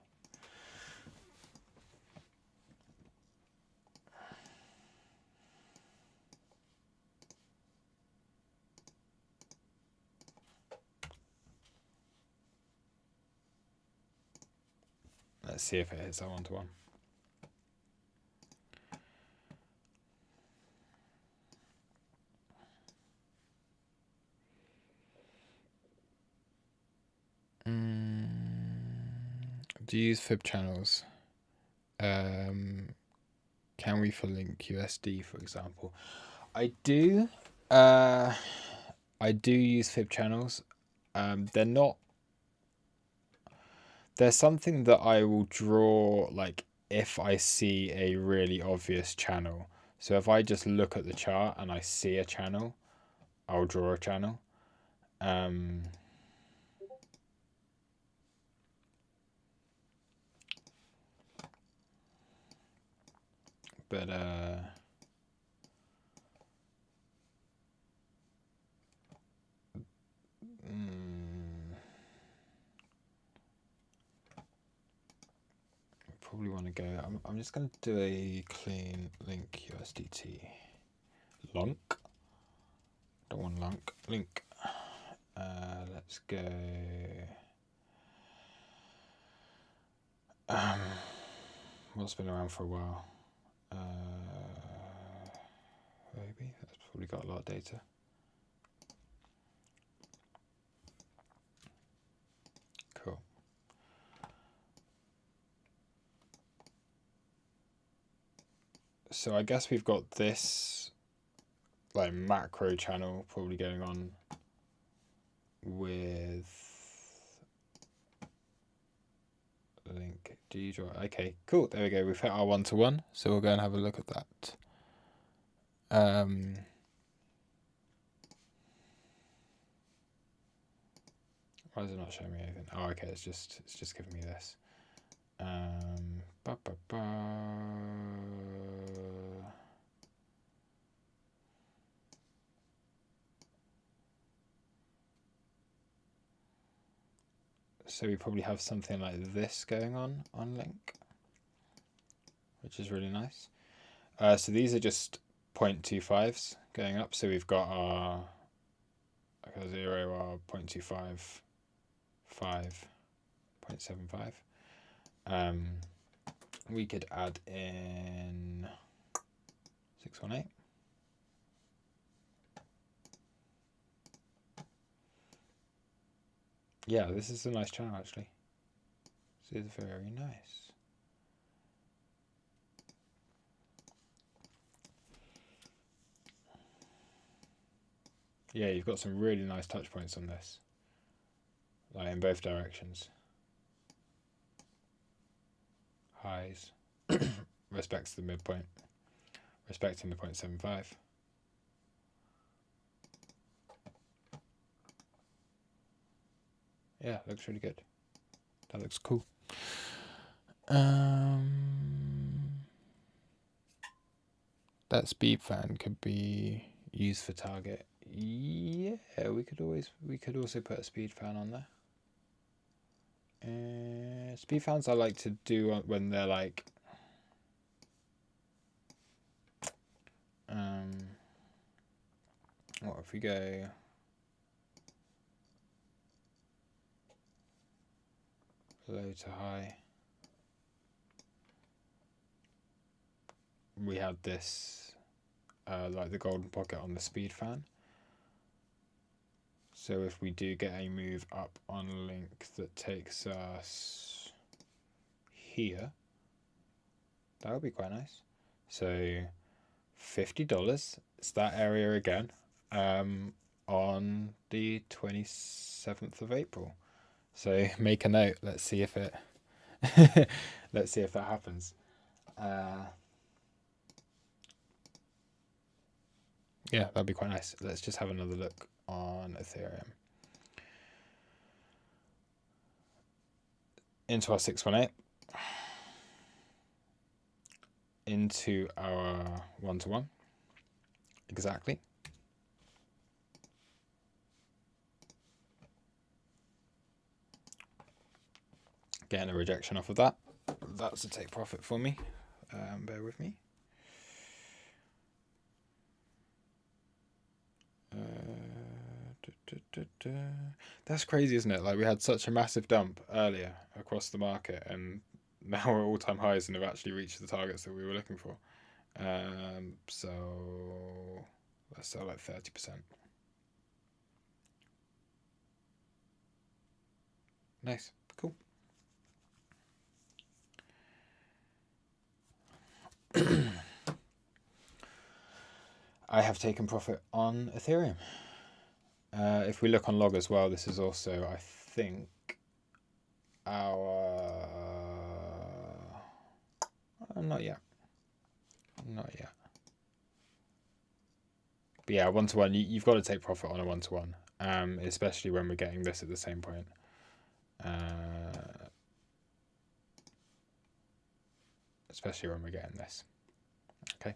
Let's see if it hits that one-to-one. Do you use fib channels? Can we for Link USD, for example? I do. I do use fib channels. They're not. There's something that I will draw, like if I see a really obvious channel. So if I just look at the chart and I see a channel, I'll draw a channel. But probably want to go. I'm just going to do a clean Link USDT. Lunk. Don't want Lunk. Link. Let's go. What's been around for a while? Maybe that's probably got a lot of data. Cool. So I guess we've got this like macro channel probably going on with Link Do you draw? Okay, cool. There we go. We've hit our 1-to-1. So we'll go and have a look at that. Why is it not showing me anything? Oh, okay. It's just giving me this. Ba, ba, ba. So we probably have something like this going on Link, which is really nice. So these are just 0.25s going up. So we've got our 0, our 0.25, 5, 0.75. We could add in 618. Yeah, this is a nice channel actually. This is very nice. Yeah, you've got some really nice touch points on this, like in both directions. Highs, respects the midpoint, respecting the 0.75. Yeah, looks really good. That looks cool. That speed fan could be used for target. Yeah, we could also put a speed fan on there. Speed fans I like to do when they're like what if we go low to high? We had this like the golden pocket on the speed fan. So if we do get a move up on Link that takes us here, that would be quite nice. So $50, it's that area again, on the 27th of April. So make a note. Let's see if it let's see if that happens. Yeah, that'd be quite nice. Let's just have another look on Ethereum. Into our 618. Into our 1-to-1. Exactly. Getting a rejection off of that. That's a take profit for me. Bear with me. That's crazy, isn't it? Like we had such a massive dump earlier across the market, and now we're all-time highs and have actually reached the targets that we were looking for. So let's sell like 30%. Nice, cool. I have taken profit on Ethereum. If we look on log as well, this is also, I think, our... not yet. Not yet. But yeah, 1-to-1, you've got to take profit on a 1-to-1, especially when we're getting this at the same point. Especially when we're getting this. Okay.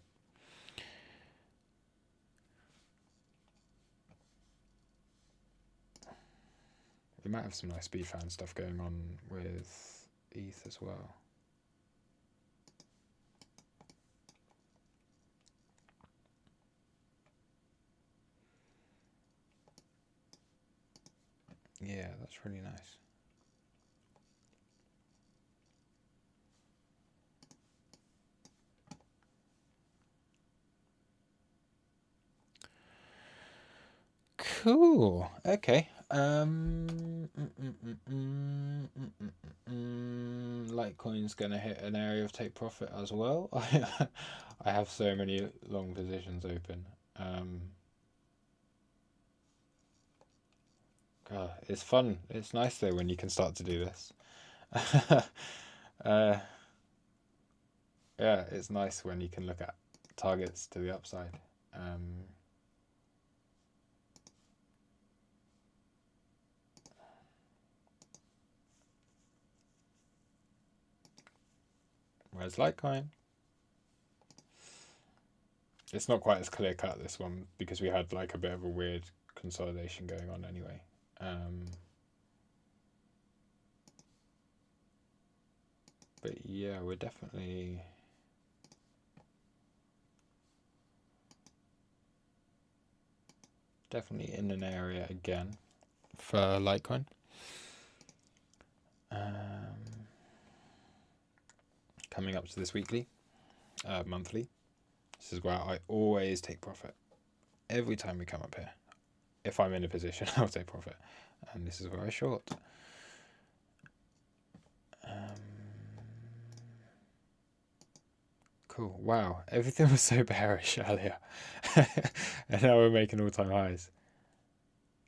We might have some nice speed fan stuff going on with ETH as well. Yeah, that's really nice. Cool. Okay. Litecoin's gonna hit an area of take profit as well. I have so many long positions open. God, it's fun. It's nice though when you can start to do this. Uh, yeah, it's nice when you can look at targets to the upside. Whereas Litecoin, it's not quite as clear cut, this one, because we had like a bit of a weird consolidation going on anyway. But yeah, we're definitely in an area again for Litecoin. Coming up to this weekly, monthly. This is where I always take profit. Every time we come up here, if I'm in a position, I'll take profit. And this is where I short. Cool. Wow. Everything was so bearish earlier. And now we're making all-time highs.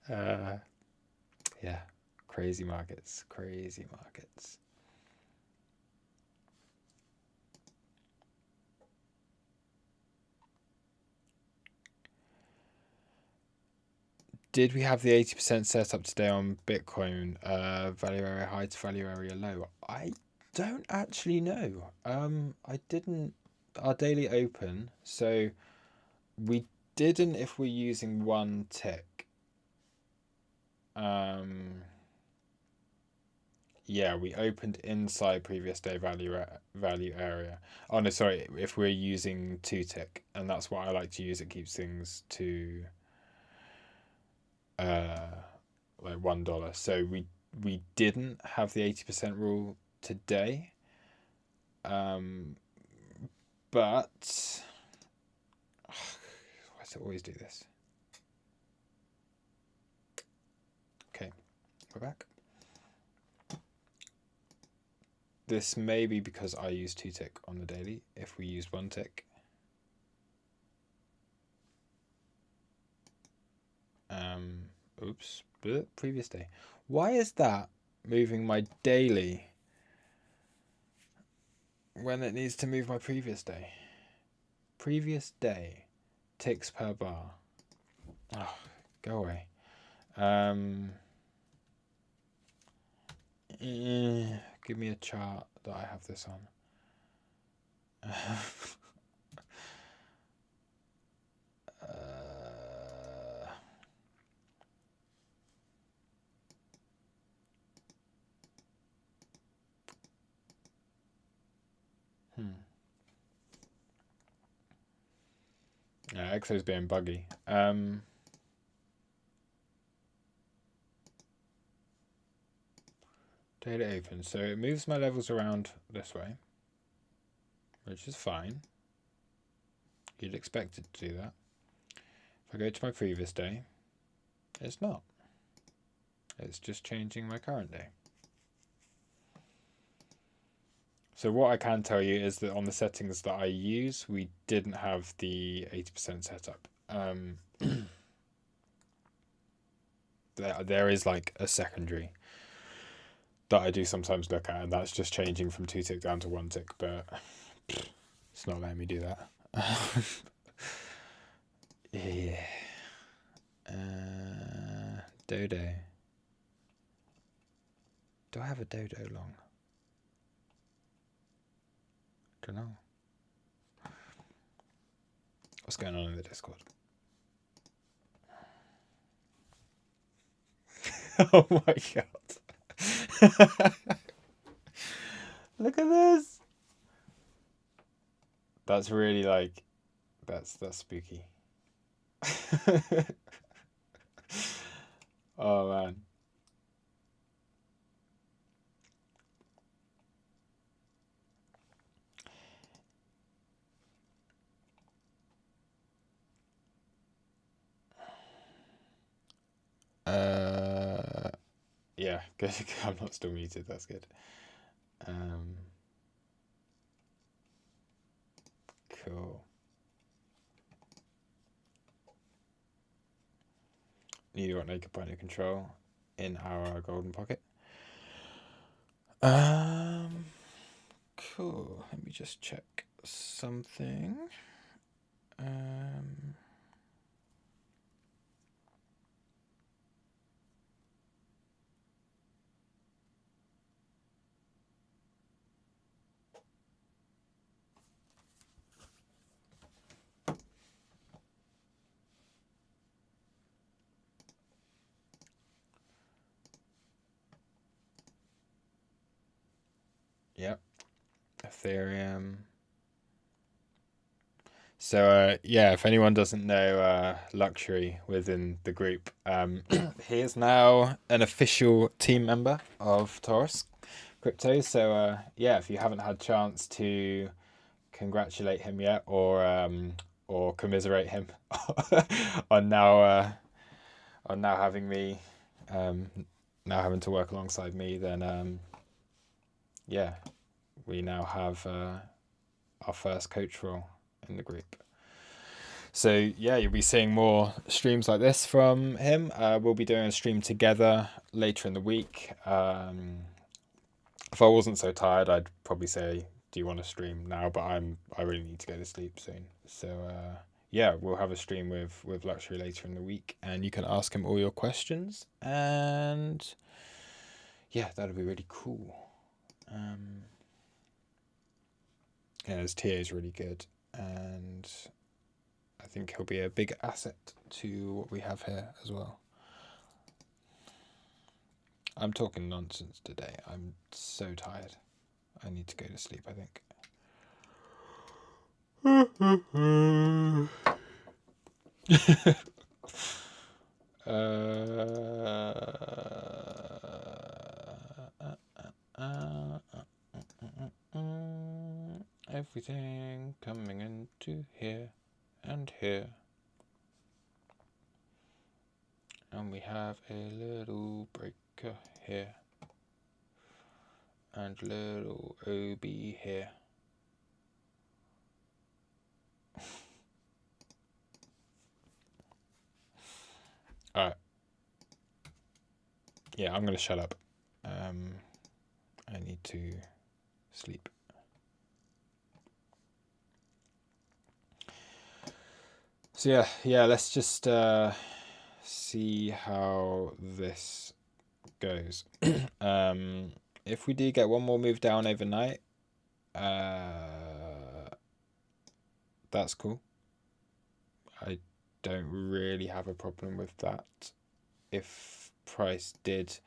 Yeah. Crazy markets. Crazy markets. Did we have the 80% set up today on Bitcoin, value area high to value area low? I don't actually know. I didn't, our daily open, so we didn't if we're using one tick. Yeah, we opened inside previous day value area. Oh no, sorry, if we're using 2 tick, and that's what I like to use. It keeps things to like $1. So we didn't have the 80% rule today. But why does it always do this? Okay, we're back. This may be because I use 2 tick on the daily. If we used 1 tick, oops, previous day. Why is that moving my daily when it needs to move my previous day? Previous day, ticks per bar. Oh, go away. Give me a chart that I have this on. Yeah, XO's being buggy. Data open. So it moves my levels around this way, which is fine. You'd expect it to do that. If I go to my previous day, it's not. It's just changing my current day. So what I can tell you is that on the settings that I use, we didn't have the 80% setup. There is like a secondary that I do sometimes look at, and that's just changing from 2 tick down to 1 tick, but it's not letting me do that. Yeah. Dodo. Do I have a dodo long? Don't know. What's going on in the Discord? Oh my god. Look at this. That's really like, that's spooky. Oh man. Yeah, good. I'm not still muted, that's good. Cool. Neither got naked point of control in our golden pocket. just check something. Yep, Ethereum. So yeah, if anyone doesn't know Luxury within the group, he is now an official team member of Toros Crypto. So yeah, if you haven't had a chance to congratulate him yet, or commiserate him on now having me, now having to work alongside me, then yeah, we now have our first coach role in the group. So yeah, you'll be seeing more streams like this from him. We'll be doing a stream together later in the week. If I wasn't so tired, I'd probably say, do you want to stream now? But I really need to go to sleep soon. So yeah, we'll have a stream with Luxury later in the week, and you can ask him all your questions. And yeah, that'll be really cool. Yeah, his TA is really good, and I think he'll be a big asset to what we have here as well. I'm talking nonsense today. I'm so tired. I need to go to sleep, I think. Everything coming into here and here. And we have a little breaker here. And little OB here. Alright. Yeah, I'm going to shut up. I need to sleep. So yeah, let's just see how this goes. If we do get one more move down overnight, that's cool. I don't really have a problem with that. If price did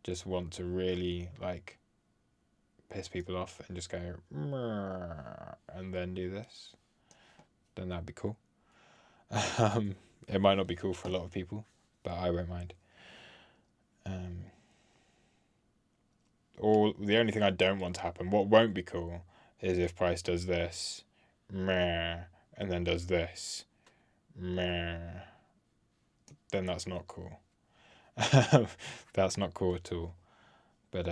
just want to really like piss people off and just go and then do this, then that'd be cool. It might not be cool for a lot of people, but I won't mind. Or the only thing I don't want to happen, what won't be cool, is if price does this, and then does this, then that's not cool. That's not cool at all. But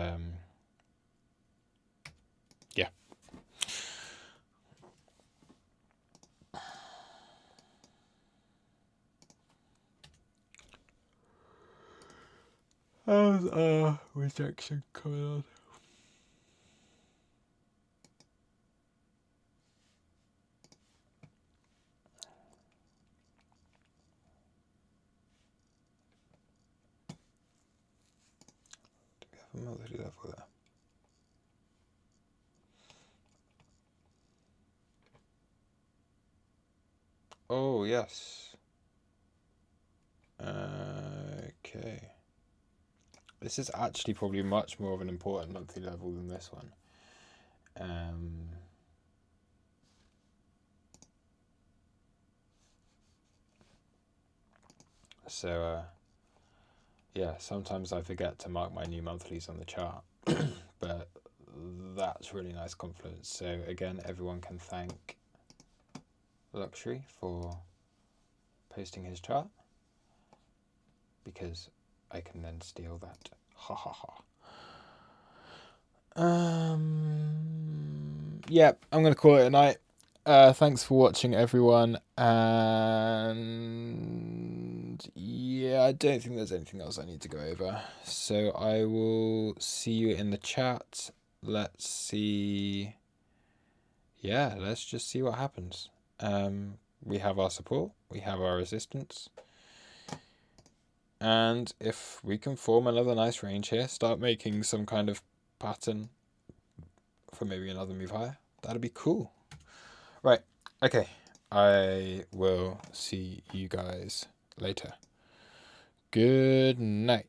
yeah. How's rejection coming on? Do we have a monthly level there? Oh yes. Okay. This is actually probably much more of an important monthly level than this one. So yeah, sometimes I forget to mark my new monthlies on the chart, but that's really nice confluence. So again, everyone can thank Luxury for posting his chart, because I can then steal that. Ha ha ha. Yeah, I'm going to call it a night. Thanks for watching, everyone. And yeah, I don't think there's anything else I need to go over. So I will see you in the chat. Let's see yeah, let's just see what happens. We have our support, we have our resistance. And if we can form another nice range here, start making some kind of pattern for maybe another move higher, that'd be cool. Right, okay, I will see you guys later. Good night.